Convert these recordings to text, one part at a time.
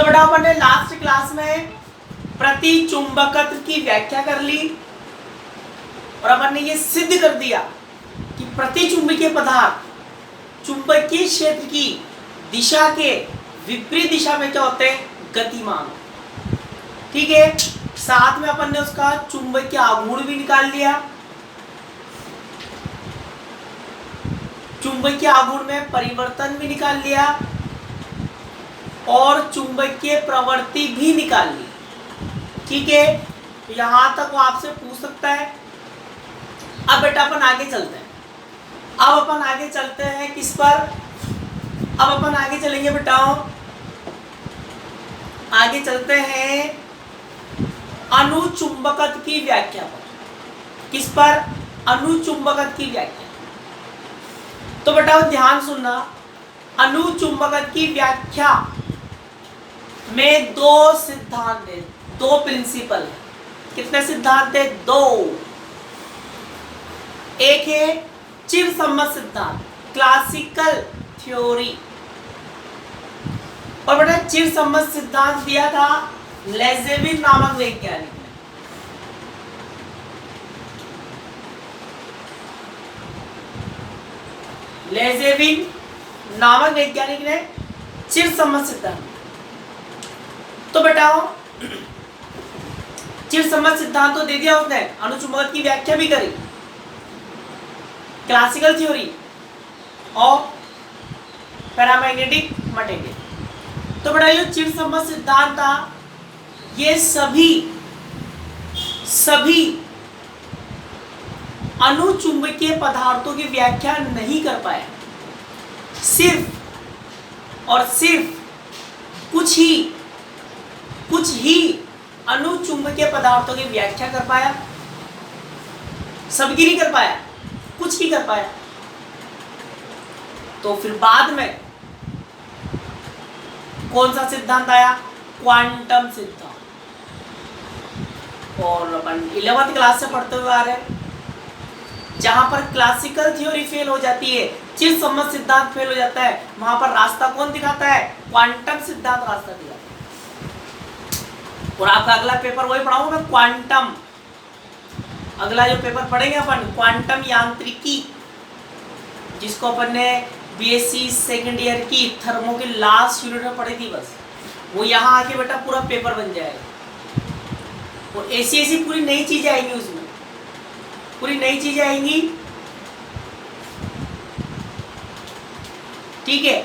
तो बेटा अपन ने लास्ट क्लास में प्रतिचुंबकत्व की व्याख्या कर ली और अपन ने ये सिद्ध कर दिया कि प्रतिचुंबकीय पदार्थ चुंबकीय क्षेत्र की दिशा के विपरीत दिशा में क्या होते हैं, गतिमान। ठीक है, साथ में अपन ने उसका चुंबकीय आघूर्ण भी निकाल लिया। चुंबकीय आघूर्ण में परिवर्तन भी निकाल लिया और चुंबकीय प्रवृत्ति भी निकाल ली। ठीक है, यहां तक वो आपसे पूछ सकता है। अब बेटा अपन आगे चलते हैं। अब अपन आगे चलते हैं किस पर? अब अपन आगे चलेंगे बेटाओ, आगे चलते हैं अनुचुंबकत्व की व्याख्या पर। किस पर? अनुचुंबकत्व की व्याख्या। तो बेटा ध्यान सुनना, अनुचुंबकत्व की व्याख्या में दो सिद्धांत है, दो प्रिंसिपल है। कितने सिद्धांत है? दो। एक है चिरसम्मत सिद्धांत, क्लासिकल थ्योरी, और बेटा चिरसम्मत सिद्धांत दिया था लेजेविन नामक वैज्ञानिक ने। लेजेविन नामक वैज्ञानिक ने चिरसम्मत सिद्धांत। तो बेटा चिरसम्मत सिद्धांत तो दे दिया उसने, अनुचुंबकत्व की व्याख्या भी करी, क्लासिकल थ्योरी और पैरामैग्नेटिक मटेरियल। तो बेटा ये चिरसम्मत सिद्धांत था, ये सभी अनुचुंबकीय पदार्थों की व्याख्या नहीं कर पाया। सिर्फ और सिर्फ कुछ ही अनुचुंबकीय पदार्थों की व्याख्या कर पाया, सबकी नहीं कर पाया, कुछ ही कर पाया। तो फिर बाद में कौन सा सिद्धांत आया? क्वांटम सिद्धांत। और अपन 11वीं क्लास से पढ़ते हुए आ रहे हैं, जहां पर क्लासिकल थ्योरी फेल हो जाती है, चिरसम्मत सिद्धांत फेल हो जाता है, वहां पर रास्ता कौन दिखाता है? क्वांटम सिद्धांत रास्ता दिखाता है। और आपका अगला पेपर वही पढ़ाऊंगा मैं, क्वांटम। अगला जो पेपर पढ़ेंगे अपन, क्वांटम यांत्रिकी, जिसको अपन ने बीएससी सेकेंड ईयर की थर्मो के लास्ट यूनिट में पढ़ी थी, बस वो यहाँ आके बेटा पूरा पेपर बन जाएगा। और ऐसी पूरी नई चीजें आएंगी उसमें, पूरी नई चीजें आएंगी। ठीक है,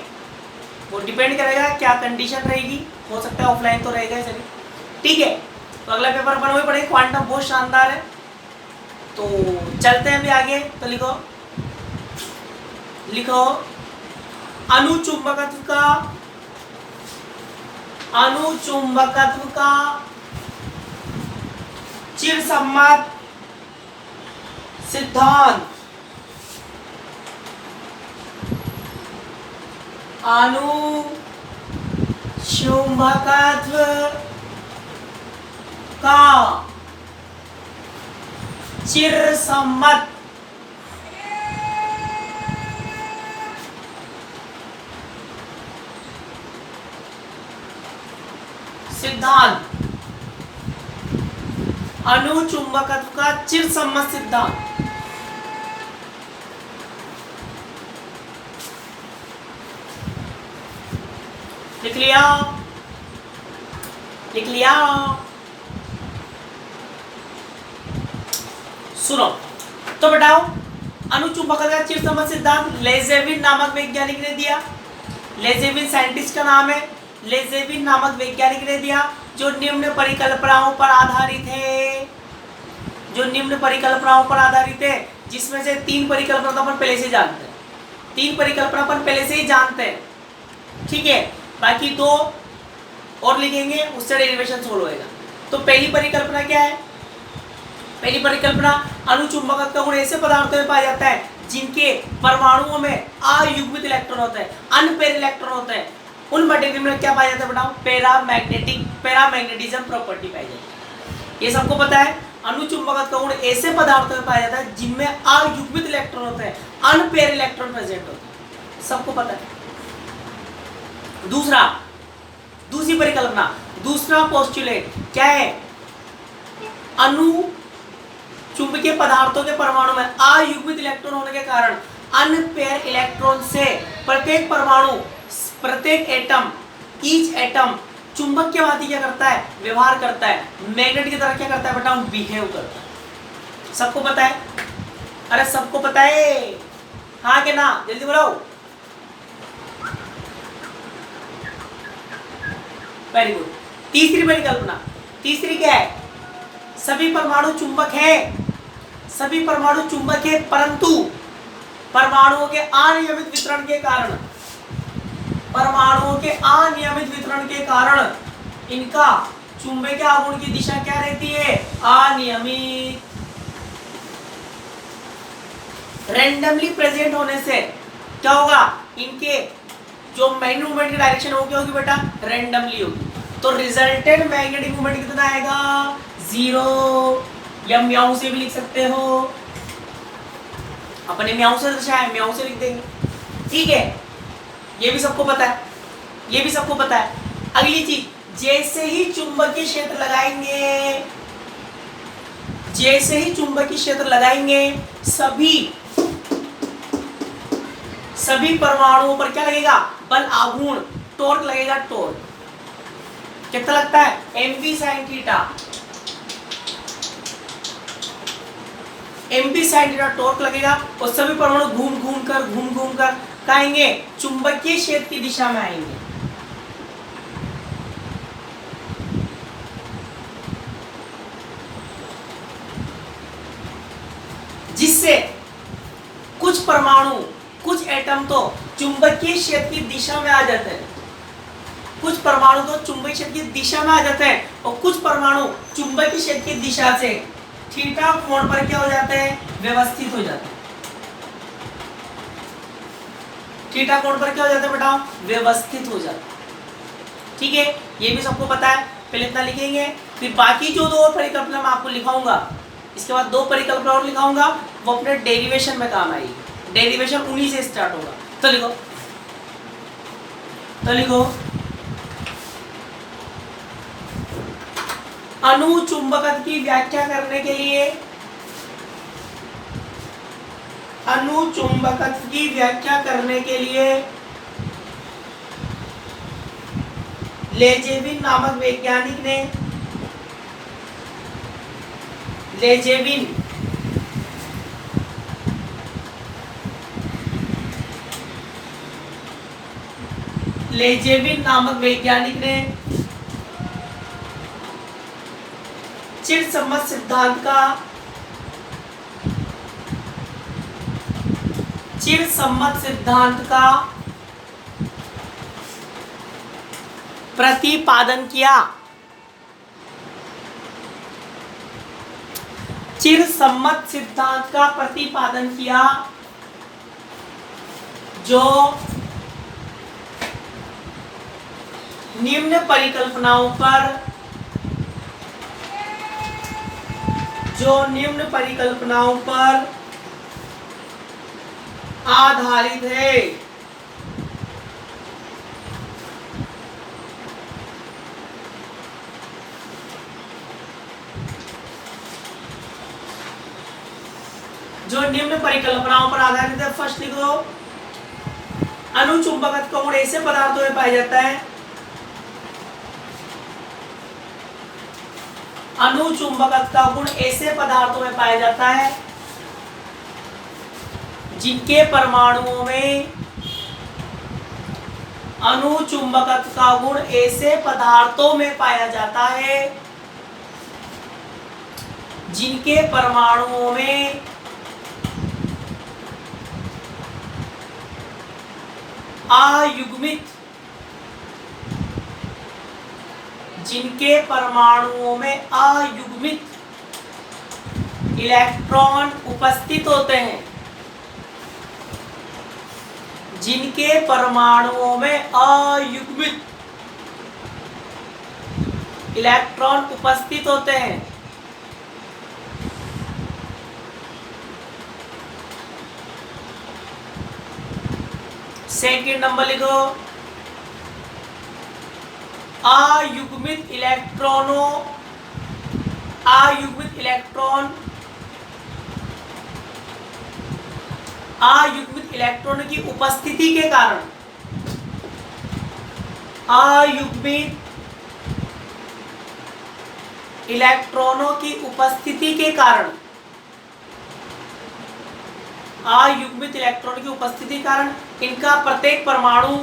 वो डिपेंड करेगा क्या कंडीशन रहेगी, हो सकता है ऑफलाइन तो रहेगा चलिए। ठीक है, तो अगला पेपर अपन वही पढ़ेंगे, क्वांटम बहुत शानदार है। तो चलते हैं अभी आगे। तो लिखो अनुचुंबकत्व का चिरसम्मत सिद्धांत। अनुचुंबकत्व का चिरसम्मत सिद्धांत। अनुचुंबकत्व का चिरसम्मत सिद्धांत। लिख लिया? लिख लिया? सुनो तो बताओ, अनुचुंबकत्व का चिरसम्मत सिद्धांत लेजेविन नामक वैज्ञानिक ने दिया। लेजेविन साइंटिस्ट का नाम है, लेजेविन नामक वैज्ञानिक ने दिया, जो निम्न परिकल्पनाओं पर आधारित है। जो निम्न परिकल्पनाओं पर आधारित है, जिसमें से 3 परिकल्पना तो अपन पहले से जानते हैं, 3 परिकल्पना अपन पहले से ही जानते हैं। ठीक है, बाकी 2 और लिखेंगे, उससे डेरिवेशन सोल्व होएगा। तो पहली परिकल्पना क्या है? पहली परिकल्पना, अनुचुंबकत्व का गुण ऐसे पदार्थों में पाया जाता है जिनके परमाणुओं में अयुग्मित इलेक्ट्रॉन होता है, अनपेयर इलेक्ट्रॉन होता है। उन मटेरियल में क्या पाया जाता है बताओ? पैरामैग्नेटिज्म प्रॉपर्टी पाई जाती है। ये सबको पता है। अनुचुंबकत्व का गुण ऐसे पदार्थों में पाया जाता है जिनमें अयुग्मित इलेक्ट्रॉन होते हैं, अनपेयर इलेक्ट्रॉन प्रेजेंट होते हैं, सबको पता है। दूसरा, दूसरी परिकल्पना, दूसरा पोस्टुलेट क्या है? अणु चुंबकीय पदार्थों के परमाणु में अयुग्मित इलेक्ट्रॉन होने के कारण अनपेयर इलेक्ट्रॉन से प्रत्येक परमाणु, प्रत्येक एटम, ईच एटम चुंबक के भांति क्या करता है? व्यवहार करता है, मैग्नेट की तरह क्या करता है बेटा? बिहेव करता है। सबको पता है? अरे सबको पता है, हाँ के ना? जल्दी बोलो। Very good. तीसरी परिकल्पना, तीसरी क्या है? सभी परमाणु चुंबक है, सभी परमाणु चुंबक है, परंतु परमाणुओं के अनियमित वितरण के कारण, परमाणुओं के अनियमित वितरण के कारण इनका चुंबकीय आघूर्ण की दिशा क्या रहती है? अनियमित। रैंडमली प्रेजेंट होने से क्या होगा? इनके जो मैग्नेटिक मूवमेंट की डायरेक्शन होगी बेटा रैंडमली होगी, तो रिजल्टेंट मैग्नेटिक मूवमेंट कितना आएगा? 0। या म्याऊ से भी लिख सकते हो, अपने म्याऊ से दर्शाया, म्याऊ से लिख देंगे, ठीक है? ये भी सबको पता है, ये भी सबको पता है। अगली चीज, जैसे ही चुंबकीय क्षेत्र लगाएंगे, जैसे ही चुंबकीय क्षेत्र लगाएंगे, सभी परमाणुओं पर क्या लगेगा? बल आघूर्ण, टॉर्क लगेगा। टॉर्क कितना लगता है? mv sin theta, mv sin theta torque लगेगा, और सभी परमाणु घूम घूम कर कहाँ आएंगे? चुंबकीय क्षेत्र की दिशा में आएंगे। जिससे कुछ परमाणु, कुछ एटम तो चुंबकीय क्षेत्र की दिशा में आ जाते हैं, कुछ परमाणु तो चुंबकीय क्षेत्र की दिशा में आ जाते हैं, और कुछ परमाणु चुंबकीय क्षेत्र की दिशा से थीटा कोण पर क्या हो जाते हैं? व्यवस्थित हो जाते हैं। थीटा कोण पर क्या हो जाता है बेटा? व्यवस्थित हो जाता है, ठीक है? ये भी सबको पता है। पहले इतना लिखेंगे, फिर बाकी जो दो परिकल्पना मैं आपको लिखाऊंगा, इसके बाद दो परिकल्पना और लिखाऊंगा, वो अपने डेरिवेशन में काम आएगी। डेरिवेशन उन्हीं से स्टार्ट होगा। तो लिखो, तो लिखो, अणु चुंबकत्व की व्याख्या करने के लिए, अणु चुंबकत्व की व्याख्या करने के लिए लेजेविन नामक वैज्ञानिक ने, लेजेविन नामक वैज्ञानिक ने चिरसम्मत सिद्धांत का प्रतिपादन किया। चिरसम्मत सिद्धांत का प्रतिपादन किया, जो निम्न परिकल्पनाओं पर आधारित है। जो निम्न परिकल्पनाओं पर आधारित है। फर्स्ट लिखो, अणु चुंबकत्व का गुण ऐसे पदार्थों में पाया जाता है, अणु चुंबकत्व का गुण ऐसे पदार्थों में पाया जाता है जिनके परमाणुओं में, अणु चुंबकत्व का गुण ऐसे पदार्थों में पाया जाता है जिनके परमाणुओं में अयुग्मित, जिनके परमाणुओं में अयुग्मित इलेक्ट्रॉन उपस्थित होते हैं, जिनके परमाणुओं में अयुग्मित इलेक्ट्रॉन उपस्थित होते हैं, सेकंड नंबर लिखो, अयुग्मित इलेक्ट्रॉनों अयुग्मित इलेक्ट्रॉन की उपस्थिति के कारण अयुग्मित इलेक्ट्रॉनों की उपस्थिति के कारण अयुग्मित इलेक्ट्रॉन की उपस्थिति के कारण इनका प्रत्येक परमाणु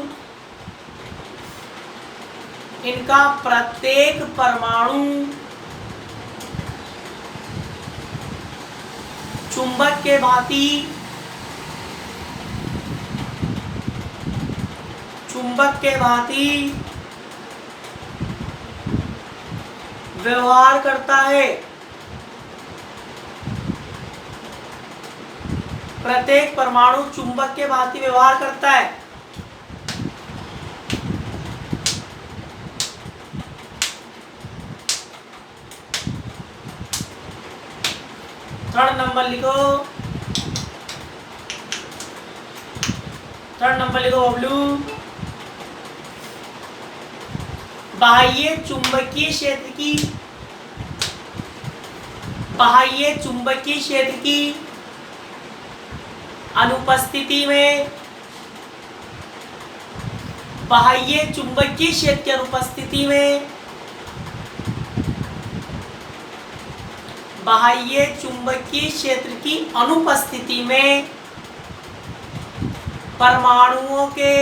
चुंबक के भांति व्यवहार करता है। प्रत्येक परमाणु चुंबक के भांति व्यवहार करता है। थर्ड नंबर लिखो बबलू। बाह्य चुंबकीय क्षेत्र की अनुपस्थिति में बाह्य चुंबकीय क्षेत्र की अनुपस्थिति में परमाणुओं के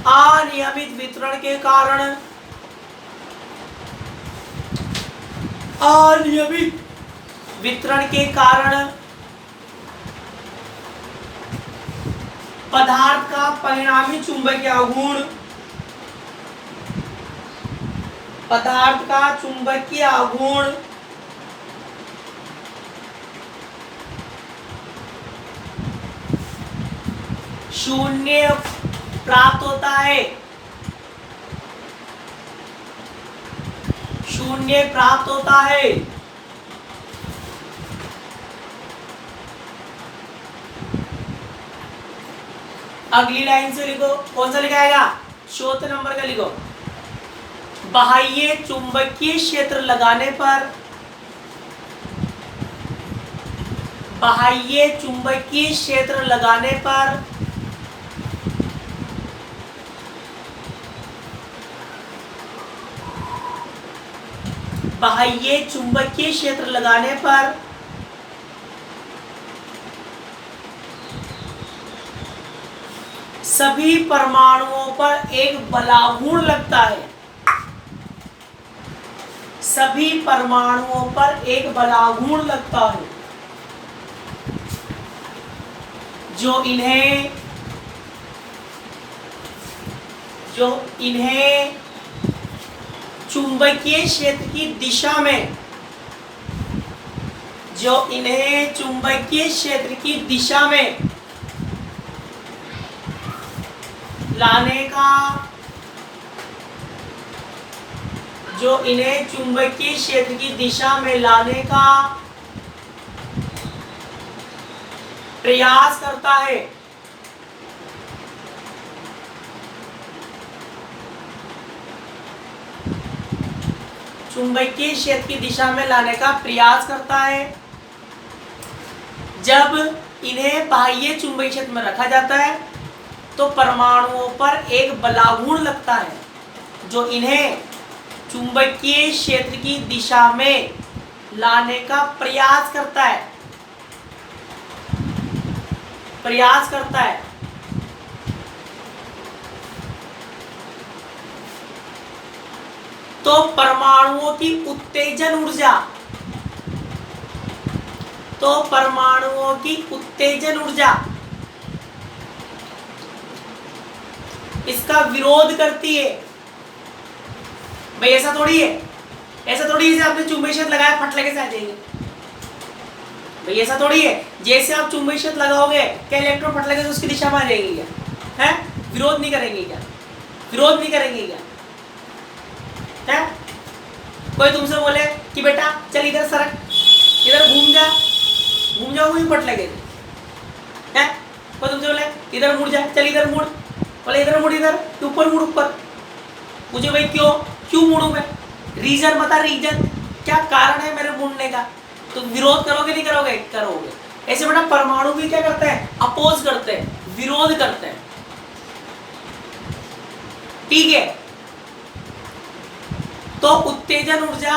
अनियमित वितरण के कारण पदार्थ का परिणामी चुंबकीय आघूर्ण शून्य प्राप्त होता है। अगली लाइन से लिखो, कौन सा लिखाएगा? चौथे नंबर का लिखो। बाह्य चुंबकीय क्षेत्र लगाने पर बाह्य चुंबकीय क्षेत्र लगाने पर सभी परमाणुओं पर एक बलाघूर्ण लगता है। सभी परमाणुओं पर एक बलाघूर्ण लगता है जो इन्हें चुंबकीय क्षेत्र की दिशा में लाने का प्रयास करता है। चुंबकीय क्षेत्र की दिशा में लाने का प्रयास करता है। जब इन्हें बाह्य चुंबकीय क्षेत्र में रखा जाता है तो परमाणुओं पर एक बलाघूर्ण लगता है जो इन्हें चुंबकीय क्षेत्र की दिशा में लाने का प्रयास करता है। तो परमाणुओं की उत्तेजन ऊर्जा इसका विरोध करती है। भाई ऐसा थोड़ी है जैसे आपने चुंबकीय क्षेत्र लगाया फट लगे से आ जाएंगे। भाई ऐसा थोड़ी है जैसे आप चुंबकीय क्षेत्र लगाओगे क्या इलेक्ट्रॉन फट लगे तो उसकी दिशा में आ जाएंगे क्या? है विरोध नहीं करेंगे क्या? है कोई तुमसे बोले कि बेटा चल इधर सरक, इधर घूम जाओ, वही फट लगे। है कोई तुमसे बोले इधर मुड़ जा, चल इधर मुड़, बोले इधर मुड़, इधर ऊपर मुड़, ऊपर। मुझे भाई क्यों मुड़ूं मैं? रीजन बता, रीजन क्या कारण है मेरे मुड़ने का? तो विरोध करोगे नहीं करोगे? करोगे। ऐसे बेटा परमाणु भी क्या करते हैं? अपोज करते हैं, विरोध करते हैं। ठीक है, तो उत्तेजन ऊर्जा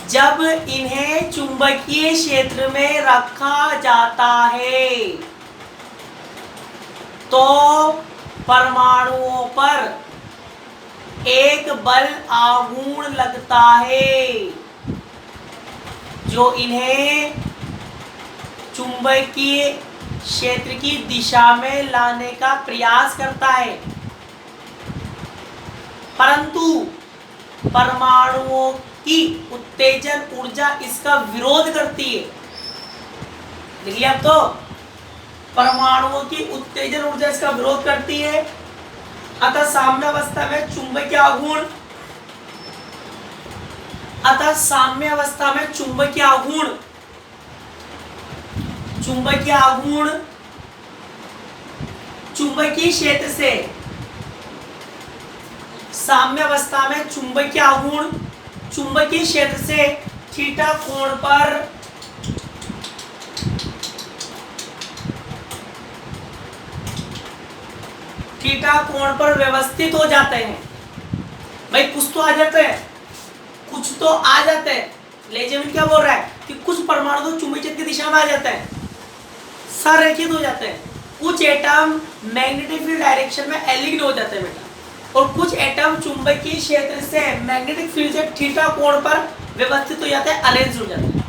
जब इन्हें चुंबकीय क्षेत्र में रखा जाता है तो परमाणुओं पर एक बल आघूर्ण लगता है जो इन्हें चुंबकीय क्षेत्र की दिशा में लाने का प्रयास करता है, परंतु परमाणुओं की उत्तेजन ऊर्जा इसका विरोध करती है। देखिए अब तो परमाणुओं की उत्तेजन ऊर्जा इसका विरोध करती है, अतः साम्यावस्था में चुंबकीय आघूर्ण, अतः साम्यावस्था में चुंबकीय आघूर्ण चुंबकीय क्षेत्र से, साम्यावस्था में चुंबकीय आघूर्ण चुंबकीय क्षेत्र से थीटा कोण पर व्यवस्थित हो जाते हैं। भाई कुछ तो आ जाते हैं, कुछ तो आ जाते हैं। लेजेविन क्या बोल रहा है कि कुछ परमाणु तो चुंबकीय क्षेत्र की दिशा में आ जाते हैं, संरेखित हो जाते हैं। कुछ एटम मैग्नेटिक फील्ड डायरेक्शन में एलिग्न हो जाते हैं बेटा, और कुछ एटम चुंबकीय क्षेत्र से मैग्नेटिक फील्ड से थीटा कोण पर व्यवस्थित हो जाते हैं, अरेंज हो जाते हैं।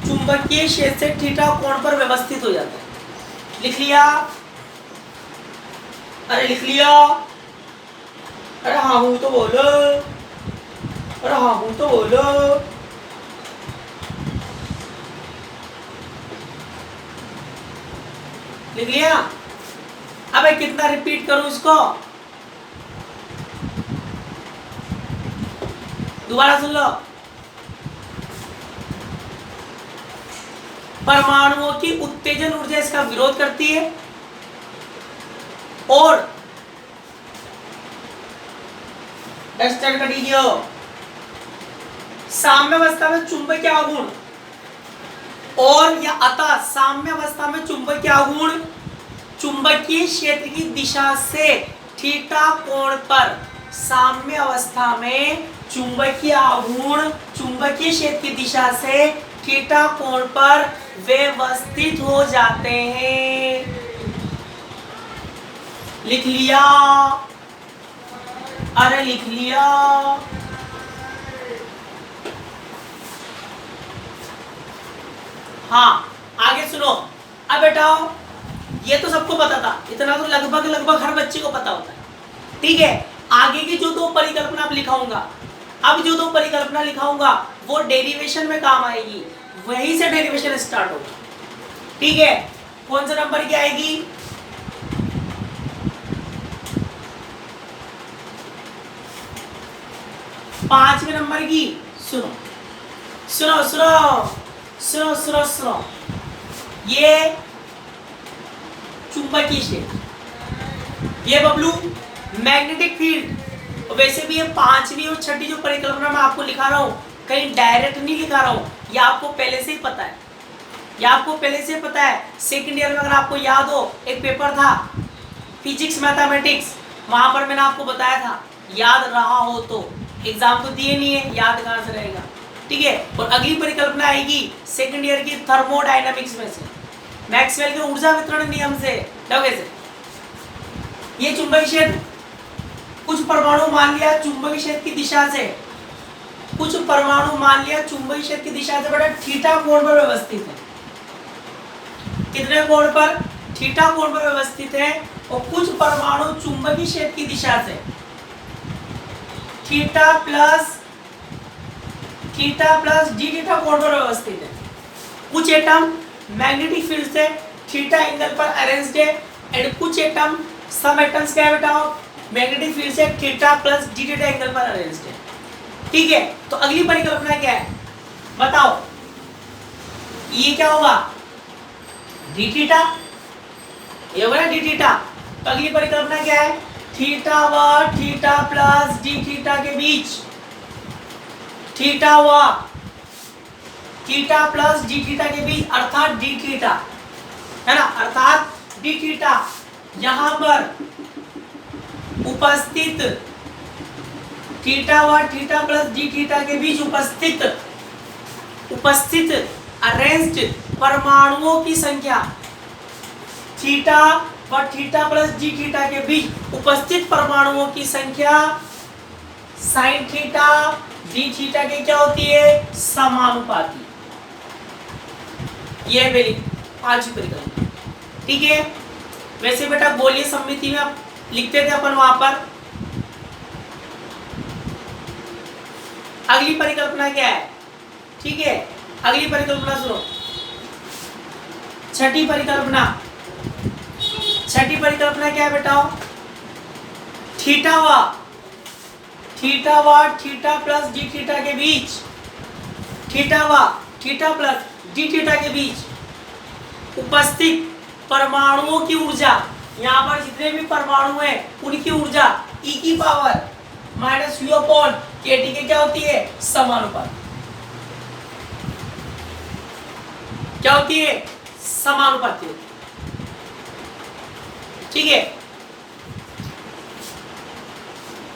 चुंबकीय क्षेत्र से थीटा कोण पर व्यवस्थित हो जाते हैं। लिख लिया? अरे लिख लिया? अरे हाँ हूं तो बोलो, अरे हाँ हूं तो बोलो। लिख लिया? अबे कितना रिपीट करूं इसको? दोबारा सुन लो। परमाणुओं की उत्तेजन ऊर्जा इसका विरोध करती है और साम्यावस्था में चुंबकीय आघूर्ण और या अतः साम्यावस्था में चुंबकीय आघूर्ण चुंबकीय क्षेत्र की दिशा से थीटा कोण पर, साम्य अवस्था में चुंबकीय आघूर्ण चुंबकीय क्षेत्र की दिशा से थीटा कोण पर व्यवस्थित हो जाते हैं। लिख लिया? अरे लिख लिया? हाँ आगे सुनो। अब बेटाओ ये तो सबको पता था, इतना तो लगभग हर बच्चे को पता होता है। ठीक है, आगे की जो दो परिकल्पना अब लिखाऊंगा, अब जो दो परिकल्पना लिखाऊंगा वो डेरिवेशन में काम आएगी, वहीं से डेरिवेशन स्टार्ट होगा। ठीक है, कौन सा नंबर की आएगी? पांचवें नंबर की। सुनो सुनो सुनो सुनो सुनो सुनो, ये चुंबकीय क्षेत्र, ये बबलू मैग्नेटिक फील्ड। वैसे भी ये पांचवी और छठी जो परिकल्पना मैं आपको लिखा रहा हूँ कहीं डायरेक्ट नहीं लिखा रहा हूँ, ये आपको पहले से ही पता है, ये आपको पहले से पता है। सेकंड ईयर में अगर आपको याद हो एक पेपर था फिजिक्स मैथमेटिक्स, वहां पर मैंने आपको बताया था, याद रहा हो तो। एग्जाम तो दिए नहीं है, याद कहाँ से रहेगा? ठीक है, और अगली परिकल्पना आएगी सेकंड ईयर की थर्मोडायनामिक्स में से, मैक्सवेल के ऊर्जा वितरण नियम से। कैसे? ये चुंबकीय क्षेत्र, कुछ परमाणु मान लिया चुंबकीय क्षेत्र की दिशा से, कुछ परमाणु मान लिया चुंबकीय क्षेत्र की दिशा से बेटा थीटा कोण पर व्यवस्थित है। कितने कोण पर? थीटा कोण पर व्यवस्थित है। और कुछ परमाणु चुंबकीय क्षेत्र की दिशा से थीटा प्लस डी थीटा कोण पर व्यवस्थित है। कुछ एटम मैग्नेटिक फील्ड से थीटा एंगल पर अरेंज्ड है, एंड कुछ एटम, सम एटम्स क्या है बेटा, मैग्नेटिक फील्ड से theta plus D theta angle पर अरेंज्ड है। ठीक है, तो अगली परिकल्पना क्या है बताओ? ये क्या होगा? डी थीटा, ये बोला डी थीटा। तो अगली परिकल्पना क्या है, थीटा व थीटा प्लस डी थीटा के बीच, थीटा व थीटा प्लस डी थीटा के बीच, अर्थात डी थीटा है ना, अर्थात डी थीटा यहां पर उपस्थित, थीटा व थीटा प्लस डी थीटा के बीच उपस्थित अरेंज्ड परमाणुओं की संख्या, थीटा व थीटा प्लस डी थीटा के बीच उपस्थित परमाणुओं की संख्या साइन थीटा डी थीटा के क्या होती है, समानुपाती। यह मेरी पांचवी परिकल्पना, ठीक है। वैसे बेटा गोलीय सममिति में आप लिखते थे अपन वहां पर। अगली परिकल्पना क्या है, ठीक है, अगली परिकल्पना सुनो, छठी परिकल्पना। छठी परिकल्पना क्या है बेटा, थीटा व थीटा प्लस डी थीटा के बीच, थीटा व थीटा प्लस डी थीटा के बीच उपस्थित परमाणुओं की ऊर्जा, यहाँ पर जितने भी परमाणु हैं उनकी ऊर्जा e की पावर माइनस यू अपॉन के टी के क्या होती है, समानुपाती। क्या होती है, समानुपाती होती है, ठीक है।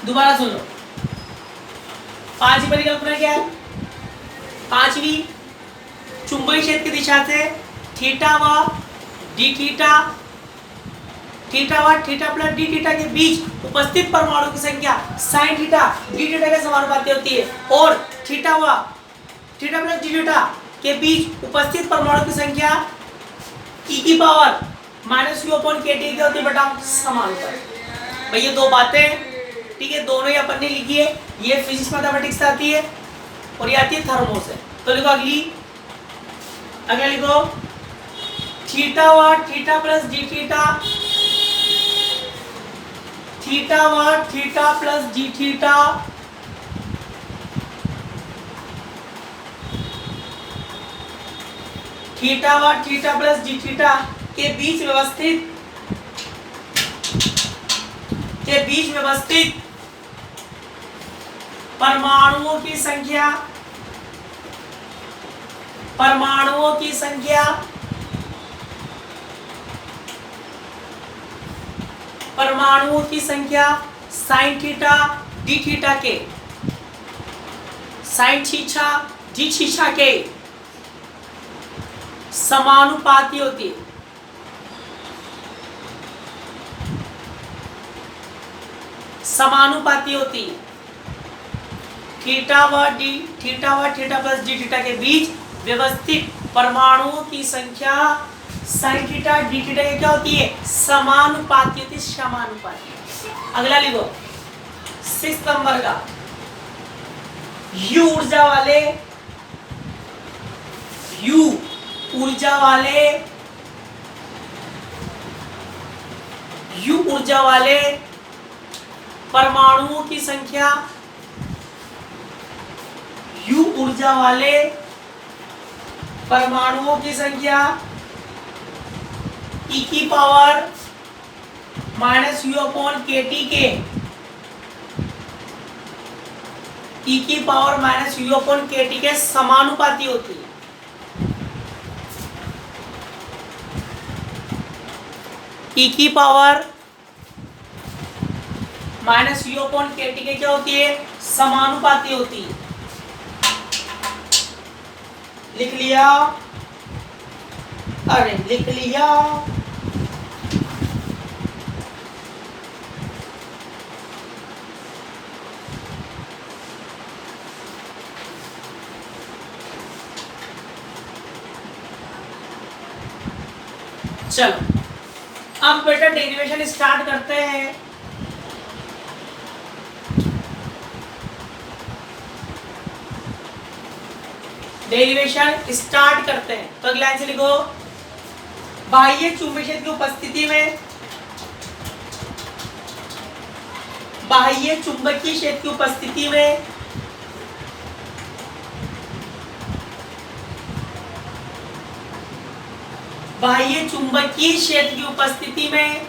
दोबारा सुन लो, पांचवी परिकल्पना क्या है, पांचवी, चुंबकीय क्षेत्र की दिशा से थीटा व डी थीटा, थीटा व थीटा प्लस डी थीटा के बीच उपस्थित परमाणु की संख्या साइन थीटा डी थीटा के समानुपाती होती है, और थीटा व थीटा प्लस डी थीटा के बीच उपस्थित परमाणु की संख्या e की पावर माइनस यू अपॉन के टी की होती है बेटा, समानुपाती। भाई ये दो बातें, ठीक है, दोनों ही अपन ने लिखी है। ये फिजिक्स मैथमेटिक्स से आती है और ये आती है थर्मो से। तो लिखो अगला लिखो, थीटा व theta plus D theta, theta व theta plus D theta theta व थीटा प्लस डी थीटा के बीच व्यवस्थित परमाणुओं की संख्या, परमाणुओं की संख्या साइन थीटा डी थीटा के, साइन थीटा डी थीटा के समानुपाती होती है। समानुपाती होती है। थीटा व थीटा प्लस डी थीटा के बीच व्यवस्थित परमाणुओं की संख्या साइन थीटा डी थीटा की क्या होती है, समानुपाती होती है, समानुपाती। अगला लिखो 6 नंबर का, यू ऊर्जा वाले परमाणुओं की संख्या, यू ऊर्जा वाले परमाणुओं की संख्या e की पावर माइनस यू अपॉन के टी के, e की पावर माइनस यू अपॉन के टी के समानुपाती होती है। e की पावर माइनस यू अपॉन के टी के क्या होती है, समानुपाती होती है। लिख लिया, अरे लिख लिया। चलो अब बेटा डेरिवेशन स्टार्ट करते हैं। डेरिवेशन स्टार्ट करते हैं। तो अगला आंसर लिखो, बाह्य चुंबकीय क्षेत्र की उपस्थिति में, बाह्य चुंबकीय क्षेत्र की उपस्थिति में बाह्य चुंबकीय क्षेत्र की उपस्थिति में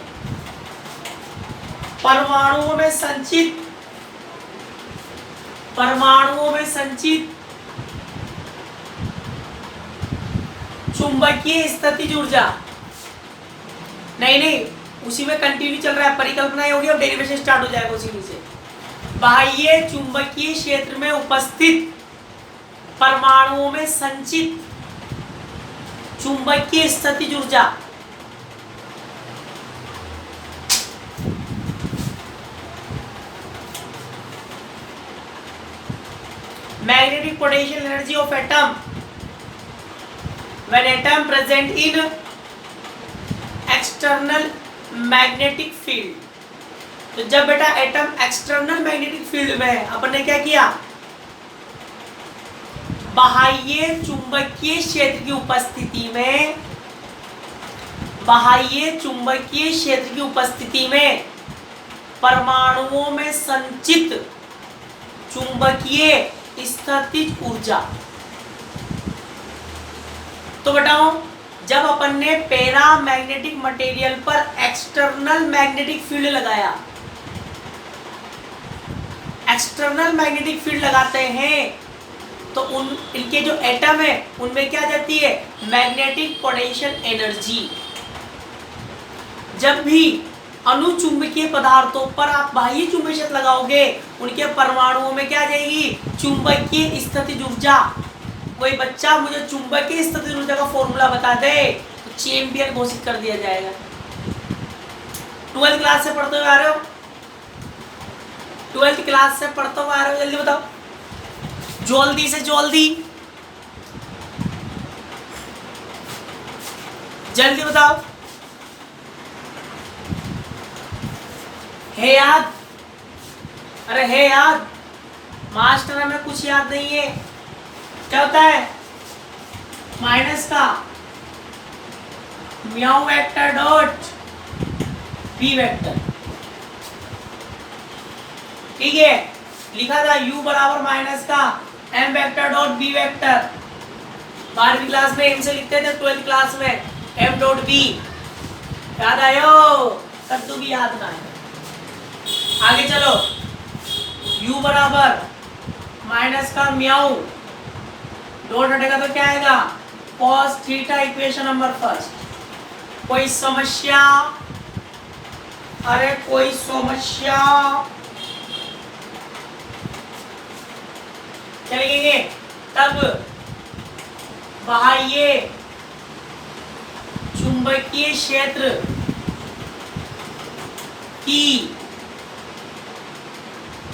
परमाणुओं में संचित चुंबकीय स्थितिज ऊर्जा, नहीं उसी में कंटिन्यू चल रहा है, परिकल्पना होगी, अब डेरिवेशन स्टार्ट हो जाएगा उसी में से। बाह्य चुंबकीय क्षेत्र में उपस्थित परमाणुओं में संचित चुंबकीय स्थितिज ऊर्जा magnetic potential energy of atom when atom present in external magnetic field। तो जब बेटा एटम एक्सटर्नल मैग्नेटिक फील्ड में है, अपन ने क्या किया, बाह्य चुंबकीय क्षेत्र की उपस्थिति में, बाह्य चुंबकीय क्षेत्र की उपस्थिति में परमाणुओं में संचित चुंबकीय स्थितिज ऊर्जा। तो बताओ, जब अपन ने पैरामैग्नेटिक मटेरियल पर एक्सटर्नल मैग्नेटिक फील्ड लगाया, एक्सटर्नल मैग्नेटिक फील्ड लगाते हैं तो इनके जो एटम है उनमें क्या जाती है, मैग्नेटिक पोटेंशियल एनर्जी। जब भी अनुचुंबकीय पदार्थों पर आप बाह्य चुंबकीय क्षेत्र लगाओगे, उनके परमाणुओं में क्या जाएगी, चुंबकीय स्थितिज ऊर्जा। कोई बच्चा मुझे चुंबकीय स्थितिज ऊर्जा का फॉर्मूला बता दे तो चैंपियन घोषित कर दिया जाएगा। 12th क्लास से पढ़ते हुए आ रहे हो, 12th क्लास से पढ़ते हुए आ रहे हो, जल्दी बताओ, जल्दी से जल्दी बताओ, है याद? अरे है याद? मास्टर हमें कुछ याद नहीं है। क्या होता है माइनस का म्याऊ वेक्टर डॉट बी वेक्टर, ठीक है, लिखा था u बराबर माइनस का m vector dot B vector. 12वीं क्लास में m से लिखते थे, 12th क्लास में m डॉट बी। याद आयो? कद्दू भी याद ना है। आगे चलो, u बराबर माइनस का म्याऊ, डॉट हटेगा तो क्या आएगा, cos theta. Equation number first. कोई समस्या? अरे कोई समस्या? चलेंगे तब बाह्य चुंबकीय क्षेत्र की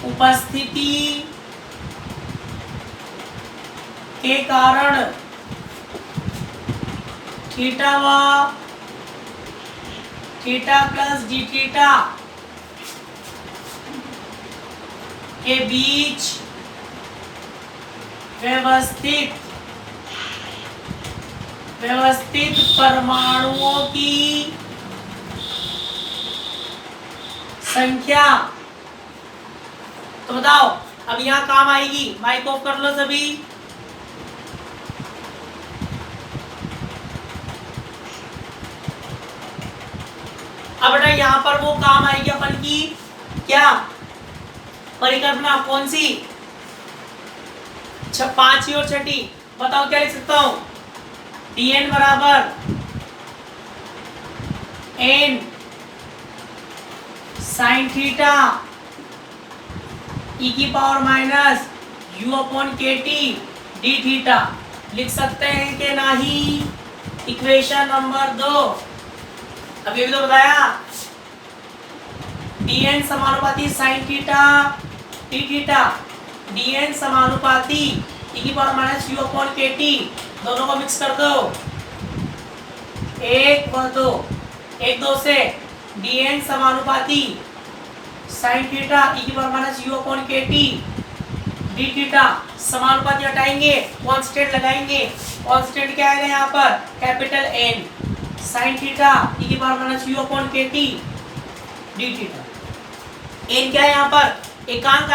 उपस्थिति के कारण थीटा व थीटा प्लस डी थीटा के बीच व्यवस्थित परमाणुओं की संख्या। तो बताओ, अब यहां काम आएगी, माइक ऑफ कर लो सभी। अब बेटा यहां पर वो काम आएगी अपन की, क्या परिकल्पना, कौन सी, 5वीं और 6ठी। बताओ क्या लिख सकता हूं, dn बराबर n साइन थीटा e की power minus u upon kt D theta. लिख सकते हैं कि नहीं? Equation number 2। अभी भी तो बताया, dn समानुपाती sine theta T theta, dn समानुपाती e की power minus u upon kt, दोनों को मिक्स कर दो, 1 व 2, 1 2 से dn समानुपाती साइन थीटा e की power minus u upon kt D theta, समानुपाती हटाएंगे, कांस्टेंट लगाएंगे। कांस्टेंट क्या आएगा यहाँ पर, capital N, sine theta e की power minus u upon kt D theta. N क्या है यहाँ पर, एकांक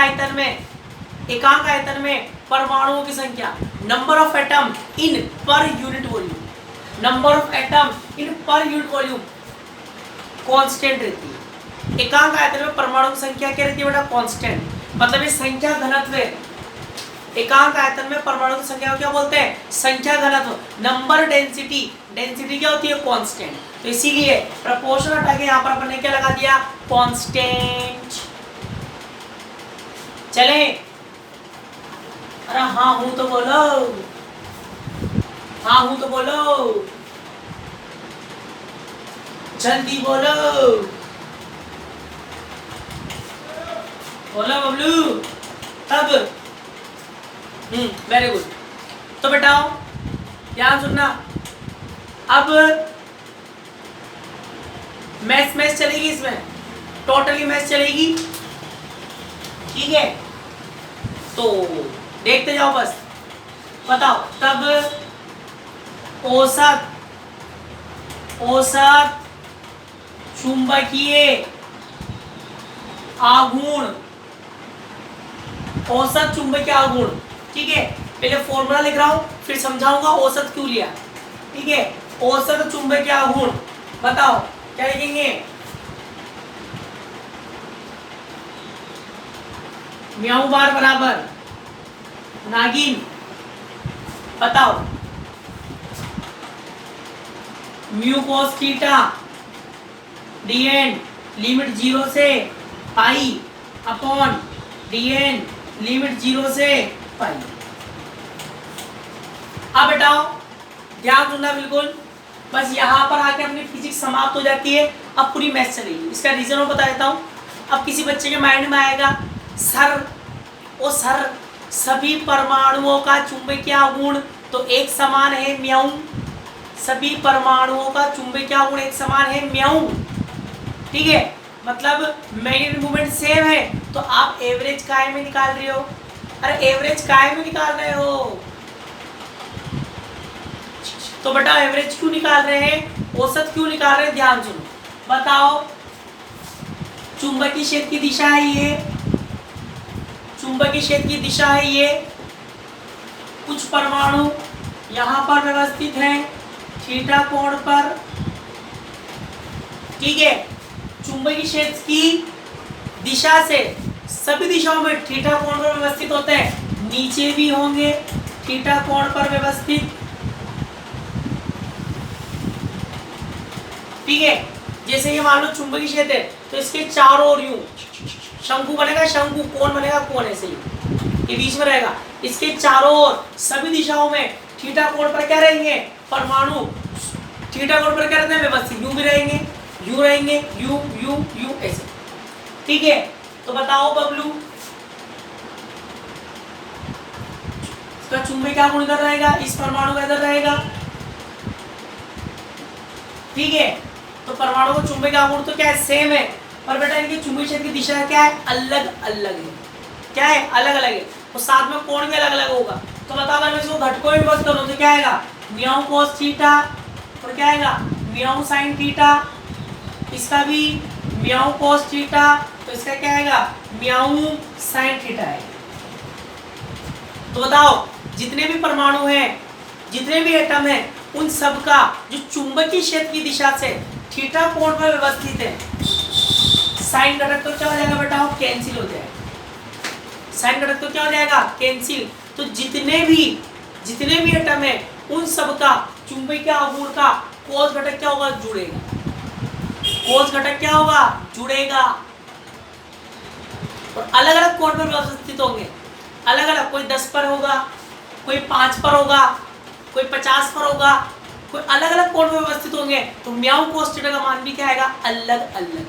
आयतन में परमाणुओं की संख्या, number of atom in per unit volume, number of atom in per unit volume constant रहती है। एकांक आयतन में परमाणु की संख्या क्या रहती है बेटा? कांस्टेंट। मतलब ये संख्या घनत्व है। एकांक आयतन में परमाणु की संख्या को क्या बोलते हैं? संख्या घनत्व। नंबर डेंसिटी, डेंसिटी क्या होती है? कांस्टेंट। तो इसीलिए प्रपोर्शन हटा के यहाँ पर अपन ने क्या लगा दिया? कांस्टेंट। चले, अरे हाँ हूं तो बोलो, हाँ हूं तो बोलो, जल्दी बोलो, बोलो बबलू। तब वेरी गुड। तो बेटाओ ध्यान सुनना, अब मैथ्स चलेगी इसमें, टोटली मैथ्स चलेगी, ठीक है? तो देखते जाओ बस, बताओ तब औसत चुंबकीय आघूर्ण, औसत चुंबकीय आघूर्ण, ठीक है? पहले फॉर्मूला लिख रहा हूं, फिर समझाऊंगा औसत क्यों लिया, ठीक है? औसत चुंबकीय आघूर्ण बताओ क्या लिखेंगे? म्याऊ बार बराबर नागिन, बताओ mu cos theta dn limit 0 से पाई अपॉन dn लिमिट 0 से पाई। अब बेटाओ ध्यान सुनना बिल्कुल, बस यहाँ पर आके अपनी फिजिक्स समाप्त हो जाती है। अब पूरी मैथ्स चलेगी। इसका रीजन मैं बता देता हूँ। अब किसी बच्चे के माइंड में आएगा सर सभी परमाणुओं का चुंबकीय आघूर्ण तो एक समान है म्याऊ, सभी परमाणुओं का चुंबकीय आघूर्ण एक समान है म्याऊ, ठीक है? मतलब मैग्नेटिक मोमेंट सेम है, तो आप एवरेज काय में निकाल रहे हो? अरे एवरेज काय में निकाल रहे हो? तो बेटा एवरेज क्यों निकाल रहे हैं, औसत क्यों निकाल रहे हैं? ध्यान सुनो, बताओ चुंबकीय क्षेत्र की दिशा है ये, चुंबकीय क्षेत्र की दिशा है ये, कुछ परमाणु यहाँ पर व्यवस्थित हैं थीटा कोण पर, ठीक है? चुंबकीय क्षेत्र की दिशा से सभी दिशाओं में थीटा कोण पर व्यवस्थित होते हैं, नीचे भी होंगे थीटा कोण पर व्यवस्थित, ठीक है? जैसे ये मान लो चुंबकीय क्षेत्र है तो इसके चारों ओर यूं शंकु बनेगा, शंकु कोण बनेगा, कोण ऐसे ही ये बीच में रहेगा। इसके चारों ओर सभी दिशाओं में थीटा कोण पर क्या रहेंगे? परमाणु थीटा कोण पर क्या रहते हैं? व्यवस्थित। यूं भी रहेंगे, यूं रहेंगे, यूं यूं यूं ऐसे, ठीक है? तो बताओ बबलू इसका चुंबकीय आघूर्ण इधर रहेगा, इस परमाणु का इधर रहेगा, ठीक है? तो परमाणु का चुंबकीय आघूर्ण तो क्या है? सेम है, पर बेटा इनके चुंबकीय क्षेत्र की दिशा क्या है? अलग अलग है। क्या है? अलग अलग है। तो साथ में कोण भी अलग अलग होगा। तो बताओ अगर मैं इसको घटकों में विभक्त करूं तो क्या आएगा? म्याऊ कॉस थीटा, और क्या आएगा? म्याऊ साइन थीटा, इसका भी म्याऊ कॉस थीटा, तो इसका क्या आएगा? म्याऊ साइन थीटा है। तो बताओ जितने भी परमाणु हैं, जितने भी एटम हैं, उन सब का जो चुंबकीय क्षेत्र की दिशा से थीटा कोण पर व्यवस्थित है, साइन घटक तो क्या हो जाएगा बेटा? कैंसिल हो जाएगा। साइन घटक तो क्या हो जाएगा? कैंसिल। तो जितने भी एटम है उन सब का चुंबकीय आघूर्ण का कोस घटक क्या होगा? जुड़ेगा। कोस घटक क्या होगा? जुड़ेगा। और अलग अलग कोण पर व्यवस्थित होंगे, अलग अलग, कोई 10 पर होगा, कोई 5 पर होगा, कोई 50 पर होगा, कोई अलग अलग कोण पर व्यवस्थित होंगे। तो म्याऊ कोस थीटा का मान भी क्या आएगा? अलग अलग।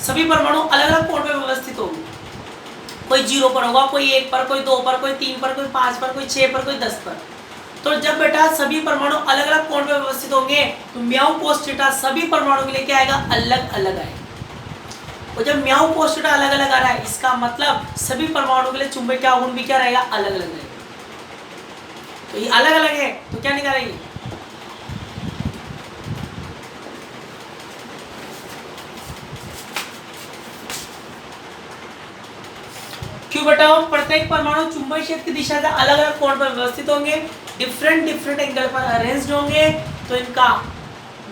सभी परमाणु अलग अलग कोण पर व्यवस्थित होंगे, कोई 0 पर होगा, कोई 1 पर, कोई 2 पर, कोई 3 पर, कोई 5 पर, कोई 6 पर, कोई 10 पर। तो जब बेटा सभी परमाणु अलग अलग कोण पर व्यवस्थित होंगे तो म्याऊ कोस थीटा सभी परमाणु के लिए क्या आएगा? अलग अलग आएगा। और जब म्याऊ कोस थीटा अलग अलग आ रहा है, इसका मतलब सभी परमाणु के लिए चुंबकीय आघूर्ण भी क्या रहेगा? अलग अलग रहेगा। तो ये अलग अलग है तो क्या निकालेंगे? क्यों बताओ प्रत्येक परमाणु चुंबकीय क्षेत्र की दिशा से अलग अलग कोण पर व्यवस्थित होंगे, डिफरेंट एंगल पर अरेंज्ड होंगे, तो इनका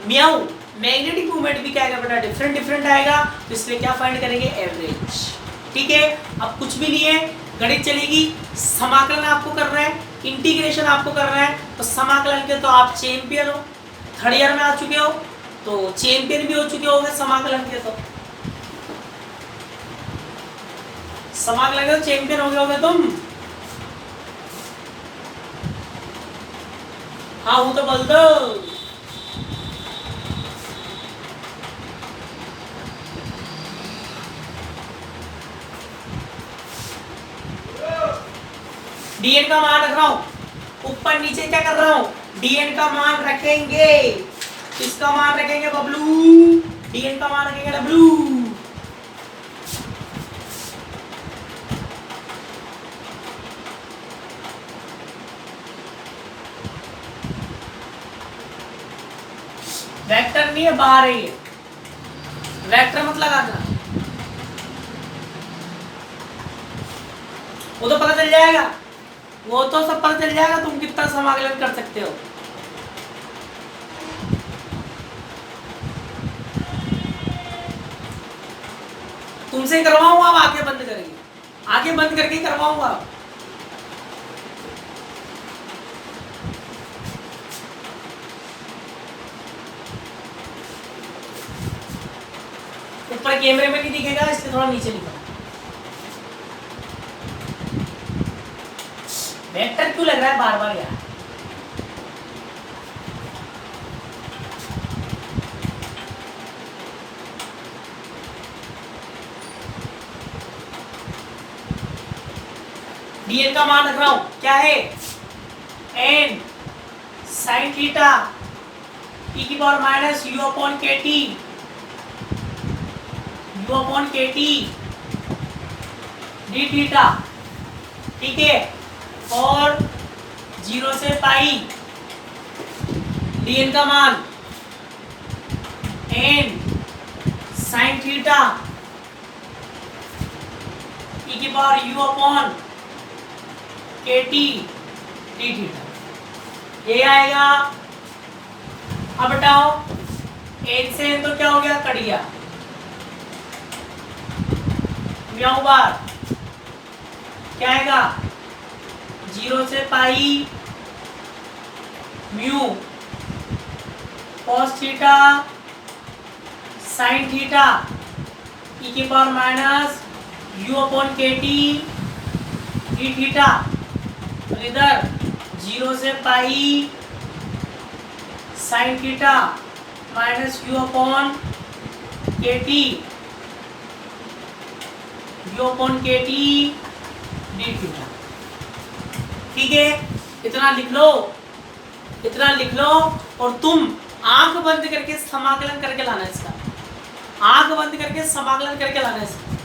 म्याऊ मैग्नेटिक मूवमेंट भी क्या आएगा बेटा, डिफरेंट आएगा। तो इसलिए क्या फाइंड करेंगे, एवरेज। ठीक है, अब कुछ भी नहीं है, गणित चलेगी। समाकलन आपको करना है, इंटीग्रेशन आपको करना है। तो समाकलन के तो आप चैंपियन हो, थर्ड ईयर में आ चुके हो, तो चैंपियन भी हो चुके होंगे समाकलन के, तो समाकलन के तो चैंपियन हो गए होगे तुम। हाँ हूँ तो बोल दो। dn का मान रख रहा हूं, ऊपर नीचे क्या कर रहा हूं, dn का मान रखेंगे, इसका मान रखेंगे बबलू, dn का मान रखेंगे डब्लू। वेक्टर नहीं है, बाहर है ये, वेक्टर मत लगा देना, वो तो पता चल जाएगा, वो तो सब पता चल जाएगा तुम कितना समाकलन कर सकते हो। तुमसे करवाऊंगा, अब आंखें बंद करेंगे, आंखें बंद करके करवाऊंगा। ऊपर कैमरे में नहीं दिखेगा, इसलिए थोड़ा नीचे लिखा। वेक्टर क्यों लग रहा है बार बार यार, dn का मान रख रहा हूं, क्या है, n sin थीटा e की power minus u upon kt, u upon kt d theta. ठीक है, और 0 से पाई dn का मान n sin थीटा e की power u upon kt d theta, ये आएगा। अब बताओ n से n तो क्या हो गया, कट गया, म्याऊ बार क्या आएगा, 0 से पाई mu cos theta sine theta e की पावर माइनस u अपॉन के टी डी थीटा, और इधर 0 से pi sine theta minus u upon के टी डी थीटा। ठीक है, इतना लिख लो, इतना लिख लो, और तुम आंख बंद करके समाकलन करके लाना इसका, आंख बंद करके समाकलन करके लाना इसका।